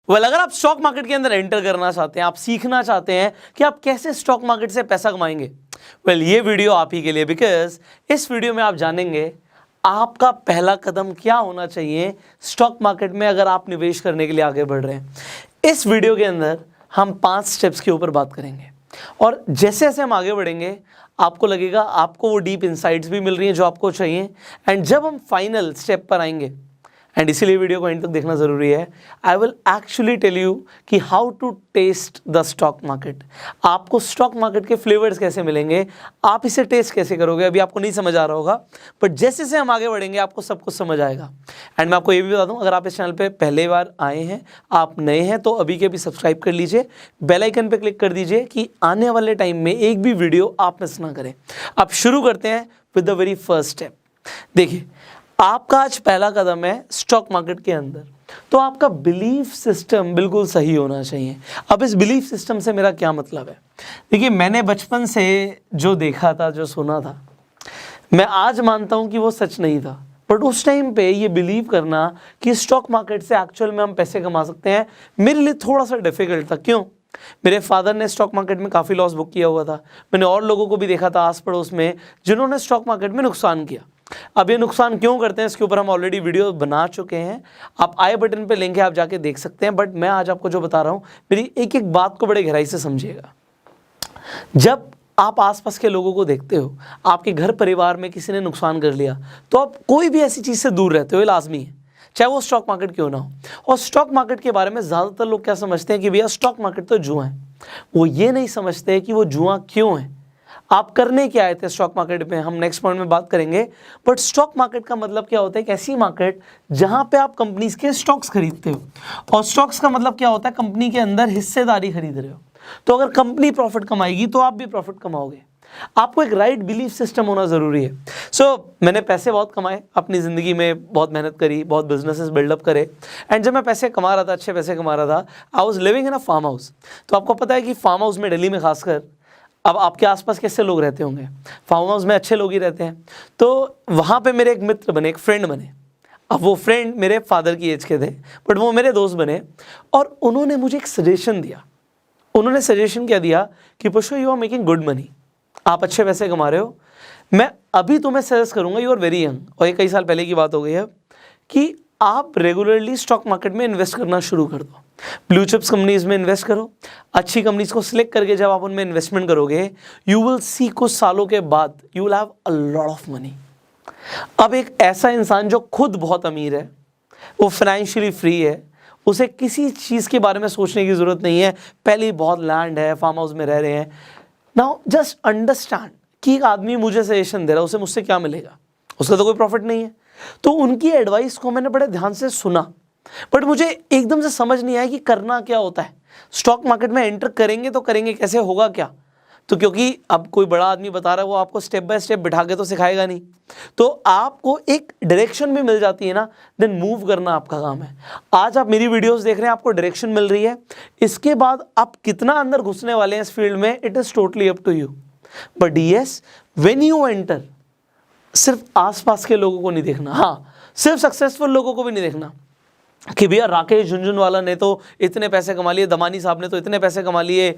अगर आप stock market के अंदर एंटर करना चाहते हैं, आप सीखना चाहते हैं कि आप कैसे स्टॉक मार्केट से पैसा कमाएंगे, ये वीडियो आप ही के लिए, बिकॉज इस वीडियो में आप जानेंगे आपका पहला कदम क्या होना चाहिए स्टॉक मार्केट में अगर आप निवेश करने के लिए आगे बढ़ रहे हैं। इस वीडियो के अंदर हम 5 स्टेप्स के ऊपर बात करेंगे और जैसे जैसे हम आगे बढ़ेंगे आपको लगेगा आपको वो डीप इनसाइट्स भी मिल रही हैं जो आपको चाहिए। एंड जब हम फाइनल स्टेप पर आएंगे, एंड इसीलिए वीडियो को एंड तक देखना ज़रूरी है, I will actually tell you कि how to test the stock market. आपको स्टॉक मार्केट के फ्लेवर्स कैसे मिलेंगे, आप इसे टेस्ट कैसे करोगे, अभी आपको नहीं समझ आ रहा होगा, बट जैसे जैसे हम आगे बढ़ेंगे आपको सब कुछ समझ आएगा। एंड मैं आपको ये भी बता दूं, अगर आप इस चैनल पे पहले बार आए हैं, आप नए हैं, तो अभी के अभी सब्सक्राइब कर लीजिए, बेल आइकन पे क्लिक कर दीजिए कि आने वाले टाइम में एक भी वीडियो आप मिस ना करें। अब शुरू करते हैं with the very first step. देखिए, आपका आज पहला कदम है स्टॉक मार्केट के अंदर, तो आपका बिलीफ सिस्टम बिल्कुल सही होना चाहिए। अब इस बिलीफ सिस्टम से मेरा क्या मतलब है, देखिए मैंने बचपन से जो देखा था, जो सुना था, मैं आज मानता हूं कि वो सच नहीं था, बट उस टाइम पे ये बिलीव करना कि स्टॉक मार्केट से एक्चुअल में हम पैसे कमा सकते हैं, मेरे लिए थोड़ा सा डिफिकल्ट था। क्यों? मेरे फादर ने स्टॉक मार्केट में काफ़ी लॉस बुक किया हुआ था। मैंने और लोगों को भी देखा था आस पड़ोस में जिन्होंने स्टॉक मार्केट में नुकसान किया। अब ये नुकसान क्यों करते हैं इसके ऊपर हम ऑलरेडी वीडियो बना चुके हैं, आप आई बटन पे लिंक है, आप जाके देख सकते हैं। बट मैं आज आपको जो बता रहा हूँ, मेरी एक एक बात को बड़े गहराई से समझिएगा। जब आप आसपास के लोगों को देखते हो, आपके घर परिवार में किसी ने नुकसान कर लिया, तो आप कोई भी ऐसी चीज़ से दूर रहते हो, ये लाजमी है, चाहे वो स्टॉक मार्केट क्यों ना हो। और स्टॉक मार्केट के बारे में ज़्यादातर लोग क्या समझते हैं कि भैया स्टॉक मार्केट तो जुआ है। वो ये नहीं समझते कि वो जुआ क्यों है, आप करने क्या आए थे स्टॉक मार्केट में, हम नेक्स्ट पॉइंट में बात करेंगे। बट स्टॉक मार्केट का मतलब क्या होता है, एक ऐसी मार्केट जहां पे आप कंपनीज के स्टॉक्स खरीदते हो, और स्टॉक्स का मतलब क्या होता है, कंपनी के अंदर हिस्सेदारी खरीद रहे हो। तो अगर कंपनी प्रॉफिट कमाएगी तो आप भी प्रॉफिट कमाओगे। आपको एक राइट बिलीफ सिस्टम होना ज़रूरी है। मैंने पैसे बहुत कमाए अपनी ज़िंदगी में, बहुत मेहनत करी, बहुत बिजनेसेस बिल्डअप करे। एंड जब मैं पैसे कमा रहा था, अच्छे पैसे कमा रहा था, I was living in a farm house. तो आपको पता है कि फार्म हाउस में, दिल्ली में खासकर, अब आपके आसपास कैसे लोग रहते होंगे, फार्म हाउस में अच्छे लोग ही रहते हैं। तो वहाँ पे मेरे एक मित्र बने, एक फ्रेंड बने। अब वो फ्रेंड मेरे फादर की एज के थे, बट वो मेरे दोस्त बने, और उन्होंने मुझे एक सजेशन दिया। उन्होंने सजेशन क्या दिया कि Pushpa, you are making good money, आप अच्छे पैसे कमा रहे हो, मैं अभी तुम्हें सजेस्ट करूँगा, यू आर वेरी यंग, और ये कई साल पहले की बात हो गई है, कि आप रेगुलरली स्टॉक मार्केट में इन्वेस्ट करना शुरू कर दो। ब्लू चिप्स कंपनीज में इन्वेस्ट करो, अच्छी कंपनीज को सिलेक्ट करके जब आप उनमें इन्वेस्टमेंट करोगे, यू विल सी कुछ सालों के बाद you will have a lot of money. अब एक ऐसा इंसान जो खुद बहुत अमीर है, वो फाइनेंशियली फ्री है, उसे किसी चीज़ के बारे में सोचने की ज़रूरत नहीं है, पहले ही बहुत लैंड है, फार्म हाउस में रह रहे हैं। नाउ जस्ट अंडरस्टैंड कि एक आदमी मुझे सजेशन दे रहा है, उसे मुझसे क्या मिलेगा, उसका तो कोई प्रॉफिट नहीं है। तो उनकी एडवाइस को मैंने बड़े ध्यान से सुना, बट मुझे एकदम से समझ नहीं आया कि करना क्या होता है। स्टॉक मार्केट में एंटर करेंगे तो करेंगे कैसे, होगा क्या। तो क्योंकि अब कोई बड़ा आदमी बता रहा है, वो आपको स्टेप बाय स्टेप बिठा के तो सिखाएगा नहीं, तो आपको एक डायरेक्शन भी मिल जाती है ना, देन मूव करना आपका काम है। आज आप मेरी वीडियोस देख रहे हैं, आपको डायरेक्शन मिल रही है, इसके बाद आप कितना अंदर घुसने वाले हैं इस फील्ड में, it is totally up to you. But yes, when you enter, सिर्फ आसपास के लोगों को नहीं देखना, हाँ सिर्फ सक्सेसफुल लोगों को भी नहीं देखना कि भैया राकेश झुनझुनवाला ने तो इतने पैसे कमा लिए, दमानी साहब ने तो इतने पैसे कमा लिए।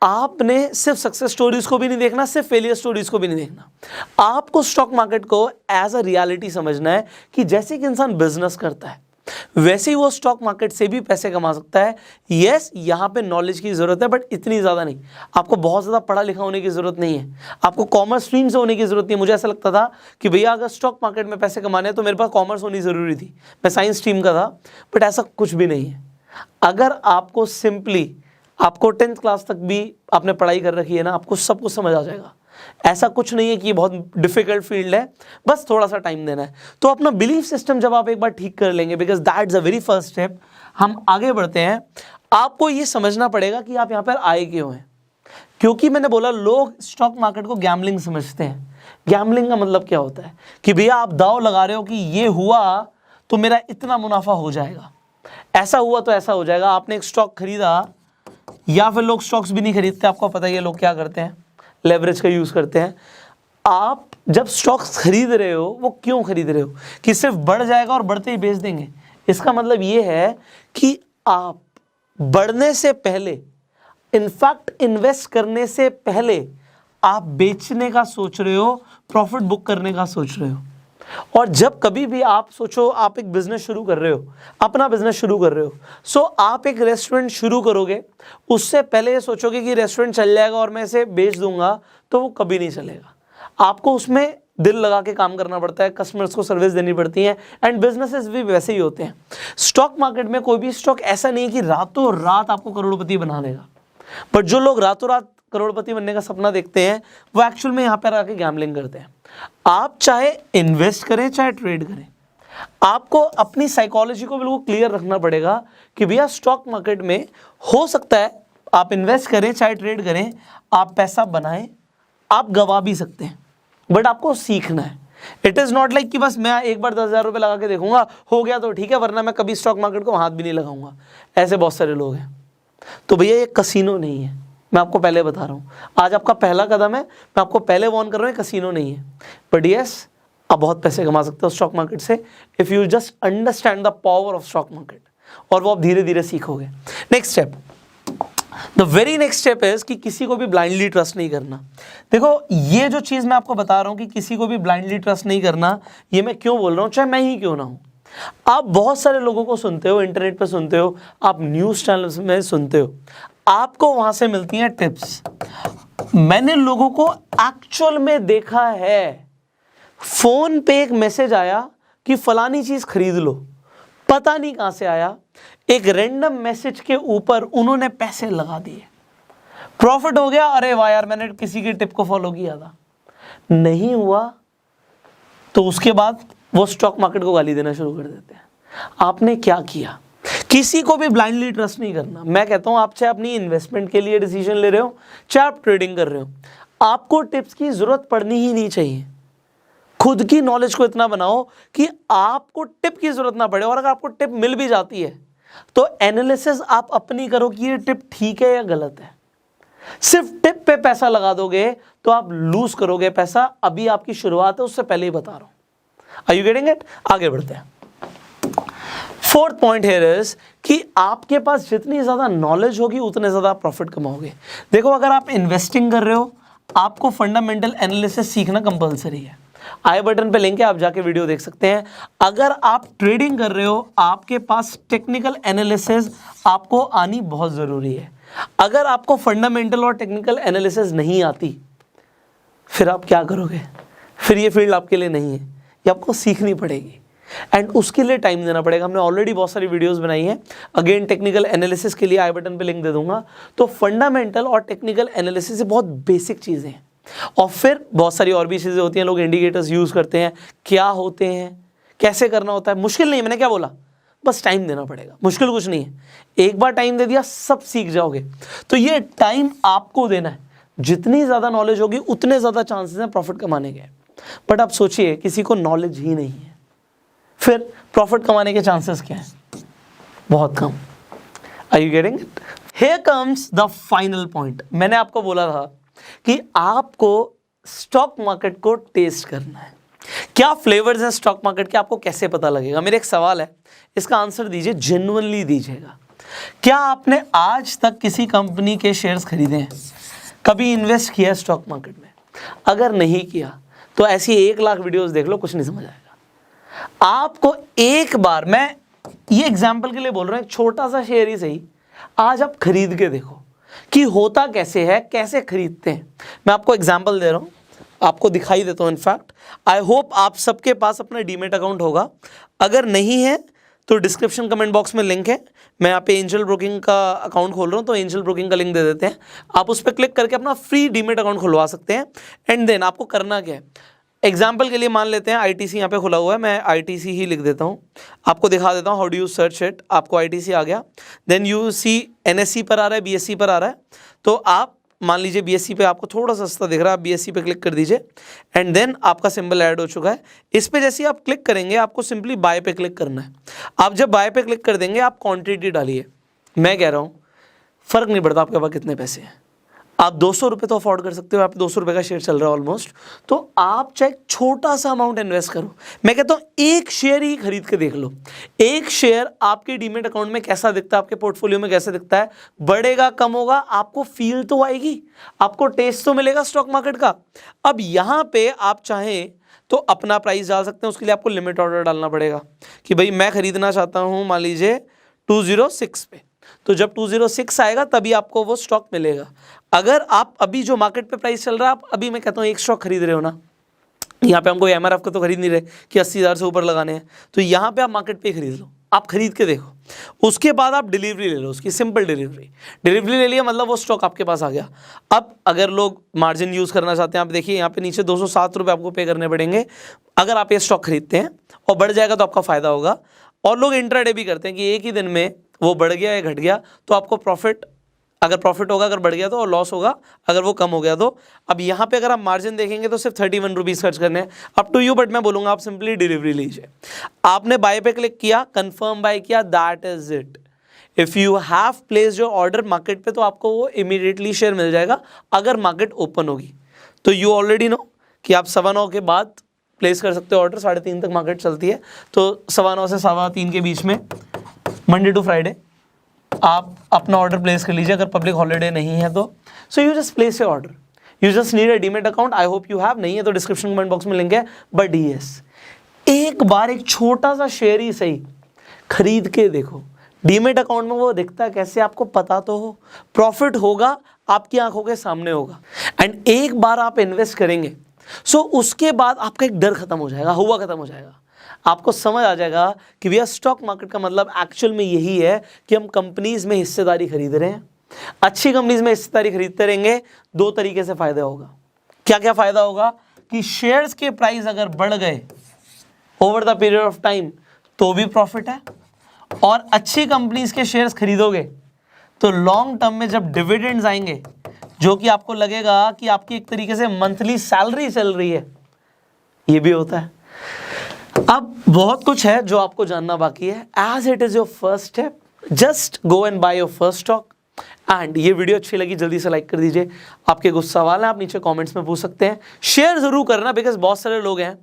आपने सिर्फ सक्सेस स्टोरीज को भी नहीं देखना, सिर्फ फेलियर स्टोरीज को भी नहीं देखना। आपको स्टॉक मार्केट को एज अ रियलिटी समझना है कि जैसे कि इंसान बिजनेस करता है, वैसे ही वो स्टॉक मार्केट से भी पैसे कमा सकता है। यस, यहाँ पे नॉलेज की ज़रूरत है, बट इतनी ज़्यादा नहीं। आपको बहुत ज़्यादा पढ़ा लिखा होने की ज़रूरत नहीं है, आपको कॉमर्स स्ट्रीम से होने की ज़रूरत नहीं है। मुझे ऐसा लगता था कि भैया अगर स्टॉक मार्केट में पैसे कमाने हैं तो मेरे पास कॉमर्स होनी ज़रूरी थी, मैं साइंस स्ट्रीम का था, बट ऐसा कुछ भी नहीं है। अगर आपको सिंपली, आपको 10th क्लास तक भी आपने पढ़ाई कर रखी है ना, आपको सब कुछ समझ आ जाएगा। ऐसा कुछ नहीं है कि ये बहुत डिफिकल्ट फील्ड है, बस थोड़ा सा टाइम देना है। तो अपना बिलीफ सिस्टम जब आप एक बार ठीक कर लेंगे, because that's a very first step, हम आगे बढ़ते हैं। आपको ये समझना पड़ेगा कि आप यहाँ पर आए क्यों हैं। क्योंकि मैंने बोला, लोग स्टॉक मार्केट को गैम्बलिंग समझते हैं। गैम्बलिंग का मतलब क्या होता है कि भैया आप दांव लगा रहे हो कि ये हुआ तो मेरा इतना मुनाफा हो जाएगा, ऐसा हुआ तो ऐसा हो जाएगा। आपने एक स्टॉक खरीदा, या फिर लोग स्टॉक्स भी नहीं खरीदते, आपको पता ही है लोग क्या करते हैं, लेवरेज का यूज़ करते हैं। आप जब स्टॉक्स खरीद रहे हो, वो क्यों खरीद रहे हो कि सिर्फ बढ़ जाएगा और बढ़ते ही बेच देंगे। इसका मतलब ये है कि आप बढ़ने से पहले, इनफैक्ट इन्वेस्ट करने से पहले आप बेचने का सोच रहे हो, प्रॉफिट बुक करने का सोच रहे हो। और जब कभी भी आप सोचो आप एक बिजनेस शुरू कर रहे हो, अपना बिजनेस शुरू कर रहे हो, सो आप एक रेस्टोरेंट शुरू करोगे, उससे पहले ये सोचोगे कि रेस्टोरेंट चल जाएगा और मैं इसे बेच दूंगा, तो वो कभी नहीं चलेगा। आपको उसमें दिल लगा के काम करना पड़ता है, कस्टमर्स को सर्विस देनी पड़ती है, एंड बिजनेसेस भी वैसे ही होते हैं। स्टॉक मार्केट में कोई भी स्टॉक ऐसा नहीं है कि रातों रात आपको करोड़पति बना देगा, बट जो लोग रातों रात करोड़पति बनने का सपना देखते हैं वो एक्चुअल में यहाँ पर आके गैम्बलिंग करते हैं। आप चाहे इन्वेस्ट करें चाहे ट्रेड करें, आपको अपनी साइकोलॉजी को बिल्कुल क्लियर रखना पड़ेगा कि भैया स्टॉक मार्केट में हो सकता है आप इन्वेस्ट करें चाहे ट्रेड करें, आप पैसा बनाएं, आप गवा भी सकते हैं, बट आपको सीखना है। इट इज़ नॉट लाइक कि बस मैं एक बार 10,000 रुपये लगा के देखूंगा, हो गया तो ठीक है, वरना मैं कभी स्टॉक मार्केट को हाथ भी नहीं लगाऊंगा। ऐसे बहुत सारे लोग हैं। तो भैया ये कसीनो नहीं है, मैं आपको पहले बता रहा हूँ। आज आपका पहला कदम है, मैं आपको पहले वार्न कर रहा हूँ, कसीनो नहीं है। बट यस, आप बहुत पैसे कमा सकते हो स्टॉक मार्केट से if you just understand the power of stock market, और वो आप धीरे धीरे सीखोगे। Next step, the very next step is कि किसी को भी ब्लाइंडली ट्रस्ट नहीं करना। देखो ये जो चीज़ मैं आपको बता रहा हूँ कि किसी को भी ब्लाइंडली ट्रस्ट नहीं करना, ये मैं क्यों बोल रहा हूँ, चाहे मैं ही क्यों ना हूँ। आप बहुत सारे लोगों को सुनते हो, इंटरनेट पे सुनते हो, आप न्यूज़ चैनल्स में सुनते हो, आपको वहाँ से मिलती हैं टिप्स। मैंने लोगों को एक्चुअल में देखा है, फ़ोन पे एक मैसेज आया कि फलानी चीज़ खरीद लो, पता नहीं कहाँ से आया, एक रैंडम मैसेज के ऊपर उन्होंने पैसे लगा दिए, प्रॉफिट हो गया, अरे वाह यार मैंने किसी की टिप को फॉलो किया था, नहीं हुआ तो उसके बाद वो स्टॉक मार्केट को गाली देना शुरू कर देते हैं। आपने क्या किया? किसी को भी ब्लाइंडली ट्रस्ट नहीं करना। मैं कहता हूँ आप चाहे अपनी इन्वेस्टमेंट के लिए डिसीजन ले रहे हो, चाहे आप ट्रेडिंग कर रहे हो, आपको टिप्स की ज़रूरत पड़नी ही नहीं चाहिए। खुद की नॉलेज को इतना बनाओ कि आपको टिप की ज़रूरत ना पड़े, और अगर आपको टिप मिल भी जाती है तो एनालिसिस आप अपनी करो कि ये टिप ठीक है या गलत है। सिर्फ टिप पे पैसा लगा दोगे तो आप लूज करोगे पैसा। अभी आपकी शुरुआत है, उससे पहले ही बता रहा हूं। Are you getting it? आगे बढ़ते हैं। फोर्थ पॉइंट हियर इज कि आपके पास जितनी ज्यादा नॉलेज होगी उतने ज्यादा आप प्रॉफिट कमाओगे। देखो अगर आप इन्वेस्टिंग कर रहे हो, आपको फंडामेंटल एनालिसिस सीखना कंपलसरी है। आई बटन पे लिंक है, आप जाके वीडियो देख सकते हैं। अगर आप ट्रेडिंग कर रहे हो, आपके पास टेक्निकल एनालिसिस आपको आनी बहुत ज़रूरी है। अगर आपको फंडामेंटल और टेक्निकल एनालिसिस नहीं आती, फिर आप क्या करोगे? फिर ये फील्ड आपके लिए नहीं है, ये आपको सीखनी पड़ेगी एंड उसके लिए टाइम देना पड़ेगा। हमने ऑलरेडी बहुत सारी वीडियोस बनाई हैं, अगेन टेक्निकल एनालिसिस के लिए आई बटन पे लिंक दे दूंगा। तो फंडामेंटल और टेक्निकल एनालिसिस बहुत बेसिक चीज़ें हैं, और फिर बहुत सारी और भी चीज़ें होती हैं। लोग इंडिकेटर्स यूज़ करते हैं, क्या होते हैं, कैसे करना होता है। मुश्किल नहीं है, मैंने क्या बोला, बस टाइम देना पड़ेगा। मुश्किल कुछ नहीं है, एक बार टाइम दे दिया सब सीख जाओगे। तो ये टाइम आपको देना है। जितनी ज़्यादा नॉलेज होगी उतने ज़्यादा चांसेस हैं प्रॉफिट कमाने के। बट आप सोचिए किसी को नॉलेज ही नहीं है, फिर प्रॉफिट कमाने के चांसेस क्या हैं? बहुत कम। Are you getting it? Here comes the final point. मैंने आपको बोला था कि आपको स्टॉक मार्केट को टेस्ट करना है। क्या फ्लेवर्स हैं स्टॉक मार्केट के, आपको कैसे पता लगेगा? मेरा एक सवाल है, इसका आंसर दीजिए, जेन्युइनली दीजिएगा। क्या आपने आज तक किसी कंपनी के शेयर्स खरीदे हैं? कभी इन्वेस्ट किया है स्टॉक मार्केट में? अगर नहीं किया तो ऐसी 1 लाख वीडियोस देख लो, कुछ नहीं समझ आएगा। आपको एक बार, मैं ये एग्जाम्पल के लिए बोल रहा हूँ, एक छोटा सा शेयर ही सही, आज आप खरीद के देखो कि होता कैसे है, कैसे खरीदते हैं। मैं आपको एग्जाम्पल दे रहा हूँ, आपको दिखाई देता हूँ। इनफैक्ट आई होप आप सबके पास अपना डीमेट अकाउंट होगा। अगर नहीं है तो डिस्क्रिप्शन कमेंट बॉक्स में लिंक है। मैं यहाँ पे एंजल ब्रोकिंग का अकाउंट खोल रहा हूँ, तो एंजल ब्रोकिंग का लिंक दे देते हैं। आप उस पर क्लिक करके अपना फ्री डीमेट अकाउंट खुलवा सकते हैं। एंड देन आपको करना क्या है, एग्जाम्पल के लिए मान लेते हैं ITC यहाँ पे खुला हुआ है, मैं ITC ही लिख देता हूँ, आपको दिखा देता हूँ। How do you search it? आपको ITC आ गया, देन यू सी NSE पर आ रहा है, BSE पर आ रहा है। तो आप मान लीजिए BSE पे आपको थोड़ा सस्ता दिख रहा है, आप BSE पे क्लिक कर दीजिए एंड देन आपका सिंबल ऐड हो चुका है। इस पे जैसे ही आप क्लिक करेंगे आपको सिंपली बाय पे क्लिक करना है। आप जब बाय पे क्लिक कर देंगे, आप क्वांटिटी डालिए। मैं कह रहा हूँ फ़र्क नहीं पड़ता आपके पास कितने पैसे हैं, आप 200 रुपये तो अफोर्ड कर सकते हो, आप 200 रुपये का शेयर चल रहा है ऑलमोस्ट, तो आप चाहे छोटा सा अमाउंट इन्वेस्ट करो। मैं कहता हूँ एक शेयर ही खरीद के देख लो, एक शेयर आपके डीमेट अकाउंट में कैसा दिखता है, आपके पोर्टफोलियो में कैसे दिखता है, बढ़ेगा कम होगा, आपको फील तो आएगी, आपको टेस्ट तो मिलेगा स्टॉक मार्केट का। अब यहाँ पे आप चाहें तो अपना प्राइस डाल सकते हैं, उसके लिए आपको लिमिट ऑर्डर डालना पड़ेगा कि भाई मैं खरीदना चाहता हूँ मान लीजिए 206 पे, तो जब 206 आएगा तभी आपको वो स्टॉक मिलेगा। अगर आप अभी जो मार्केट पे प्राइस चल रहा है, आप अभी मैं कहता हूँ एक स्टॉक खरीद रहे हो ना, यहाँ पे हम कोई एमआरएफ का तो खरीद नहीं रहे कि 80,000 से ऊपर लगाने हैं, तो यहाँ पे आप मार्केट पे खरीद लो, आप खरीद के देखो, उसके बाद आप डिलीवरी ले लो, उसकी सिंपल डिलीवरी ले लिया, मतलब वो स्टॉक आपके पास आ गया। अब अगर लोग मार्जिन यूज़ करना चाहते हैं, आप देखिए यहाँ पे नीचे 207 रुपये आपको पे करने पड़ेंगे अगर आप ये स्टॉक खरीदते हैं, और बढ़ जाएगा तो आपका फ़ायदा होगा। और लोग इंट्राडे भी करते हैं कि एक ही दिन में वो बढ़ गया या घट गया तो आपको प्रॉफिट, अगर प्रॉफिट होगा, अगर बढ़ गया तो, और लॉस होगा अगर वो कम हो गया तो। अब यहाँ पे अगर आप मार्जिन देखेंगे तो सिर्फ 31 रुपीज़ खर्च करने हैं, अप टू यू, बट मैं बोलूँगा आप सिंपली डिलीवरी लीजिए। आपने बाय पे क्लिक किया, कंफर्म बाय किया, that is it. If you have placed your order market पे तो आपको वो इमीडिएटली शेयर मिल जाएगा अगर मार्केट ओपन होगी। तो यू ऑलरेडी नो कि आप 9:15 के बाद प्लेस कर सकते हो ऑर्डर, 3:30 तक मार्केट चलती है, तो 9:15 से 3:15 के बीच में मंडे टू फ्राइडे आप अपना ऑर्डर प्लेस कर लीजिए, अगर पब्लिक हॉलीडे नहीं है तो। So you just place your order, you just need a demat account. I hope you have, नहीं है तो डिस्क्रिप्शन कमेंट बॉक्स में लिंक है। बट यस, एक बार एक छोटा सा शेयर ही सही खरीद के देखो, डीमेट अकाउंट में वो दिखता है कैसे, आपको पता तो हो, प्रॉफिट होगा आपकी आंखों के सामने होगा। एंड एक बार आप इन्वेस्ट करेंगे, सो उसके बाद आपका एक डर खत्म हो जाएगा, हुआ खत्म हो जाएगा, आपको समझ आ जाएगा कि भैया स्टॉक मार्केट का मतलब एक्चुअल में यही है कि हम कंपनीज में हिस्सेदारी खरीद रहे हैं। अच्छी कंपनीज में हिस्सेदारी खरीदते रहेंगे, दो तरीके से फायदा होगा। क्या क्या फायदा होगा कि शेयर्स के प्राइस अगर बढ़ गए over the period of time तो भी प्रॉफिट है, और अच्छी कंपनीज के शेयर्स खरीदोगे तो लॉन्ग टर्म में जब डिविडेंड्स आएंगे, जो कि आपको लगेगा कि आपकी एक तरीके से मंथली सैलरी चल रही है, ये भी होता है। अब बहुत कुछ है जो आपको जानना बाकी है। As it is your first step, just go and buy your first stock. And ये वीडियो अच्छी लगी जल्दी से लाइक कर दीजिए। आपके कुछ सवाल हैं आप नीचे कमेंट्स में पूछ सकते हैं, शेयर जरूर करना, बिकॉज बहुत सारे लोग हैं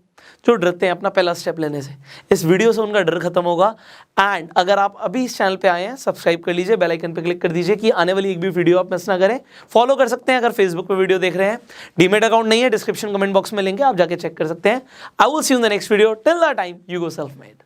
जो डरते हैं अपना पहला स्टेप लेने से। इस वीडियो से उनका डर खत्म होगा। एंड अगर आप अभी इस चैनल पे आए हैं, सब्सक्राइब कर लीजिए, बेल आइकन पे क्लिक कर दीजिए कि आने वाली एक भी वीडियो आप मिस ना करें। फॉलो कर सकते हैं अगर फेसबुक पे वीडियो देख रहे हैं। डीमेट अकाउंट नहीं है, डिस्क्रिप्शन कमेंट बॉक्स में लिंक है, आप जाके चेक कर सकते हैं। I will see you in the next video. Till the time, you go self made.